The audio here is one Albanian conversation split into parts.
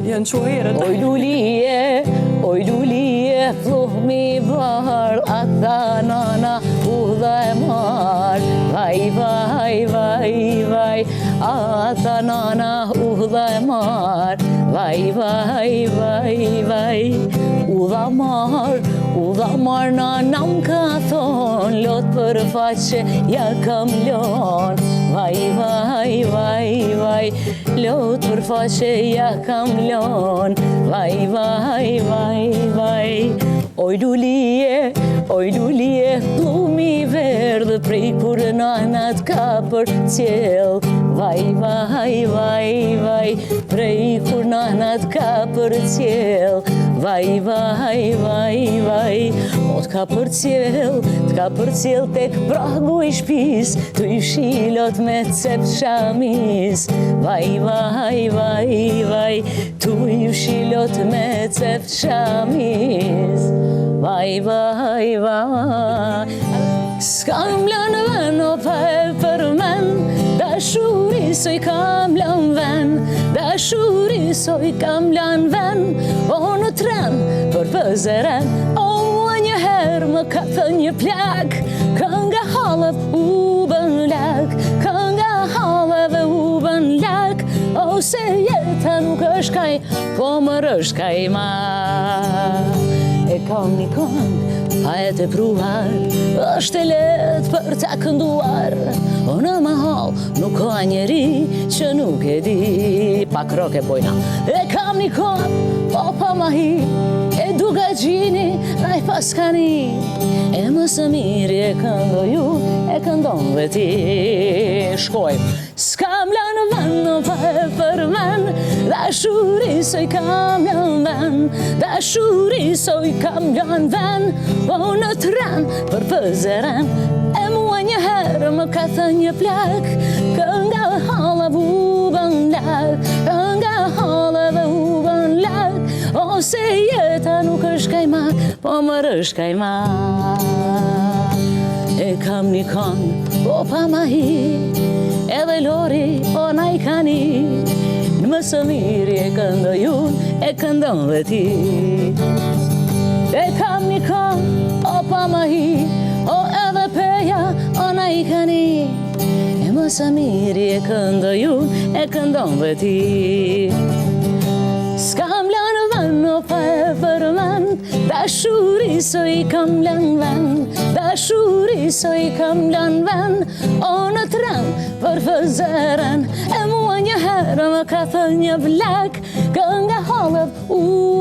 Janë quherët. Oj lulie, pluhmi bardh, ata nana udha e marr. Vaj, ata nana udha e marr. Vaj, udha marr nana m'ka thon, lot për faqe ja kam lon. Vaj, lot për faqe ja kam lon. Vaj. Oj lulie, plumi verdh, prej kur nanat ka për cjell. Vaj, prej kur nanat ka për cjell. Vaj, o t'ka për cjell tek pragu I shpis, tu I shilot me cep shamis. Vaj, tu I shilot me cep shamis. Vaj. S'kam lën ven o pa e përmen, dashuri soj kam lën ven, dashuri soj kam lën ven, o në tren për pëzeren, o njëherë më ka thë një plak, kënga halëv u bën lak, kënga halëv u bën lak, ose jeta nuk është kaj, po më rësht kaj ma. E kam një këngë, pa e të pruar, është e letë për ta kënduar. O në mahal, nuk ka njeri që nuk e di. Pak rock e bojna. E kam një këngë, po pa ma hi, e duga gjini, raj paskani. E më së miri e këndo ju, e këndon dhe ti. Shkojmë. S'kam lanë vën, pa e përmen, dashuri soj kam lën ven, dashuri soj kam lën ven, o në tren për pëzeren, e mua njëherë më ka thë një plak, kënga halëv u bën lak, kënga halëv u bën lak, ose jeta nuk është kajmak, po më rësht kajmak. E kam një këngë, po pa ma hi, edhe lori, o na I kani, në më së miri e këndo ju, e këndon dhe ti. E kam një këngë, o pa ma hi, o edhe peja, o na I kani, e më së miri e këndo ju, e këndon dhe ti. S'kam lanë ven, o pa e përmen, dashuri soj kam lën ven, dashuri soj kam lën ven, o në tren për fëzeren, e mua njëherë më ka thë një blak, kënga halëv u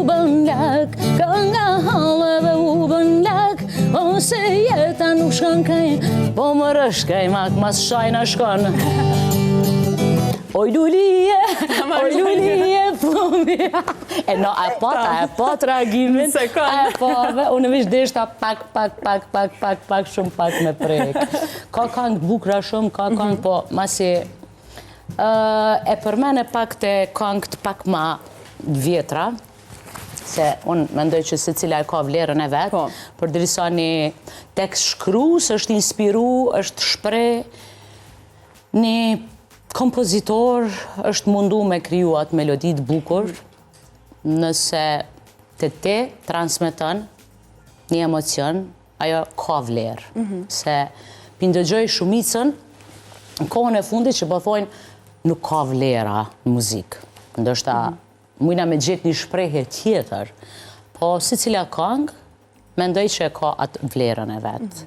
bën lak, kënga halëv u bën lak, ose jeta nuk shkon kaj, po më rësht kaj mak, mas shajna shkon. Oj lulie, plumi. E no, e pat reagimin. E po, unë vish deshta pak, shumë pak me prek. Ka këngë bukra shumë, ka këngë, po, masi e përmene pak të këngë të pak ma vjetra, se unë mendoj që se cila e ka vlerën e vetë, për drisa një tekst shkrus, është inspiru, është shprej, një kompozitor është mundu me kriju atë melodit bukur, nëse të te transmeton një emocion, ajo ka vlerë. Se pindëgjoj shumicën, në kohën e fundit që po thojnë nuk ka vlera në muzikë. Ndoshta mujna me gjetë një shprehje tjetër, po si cila këngë, mendoj që ka atë vlerën e vetë.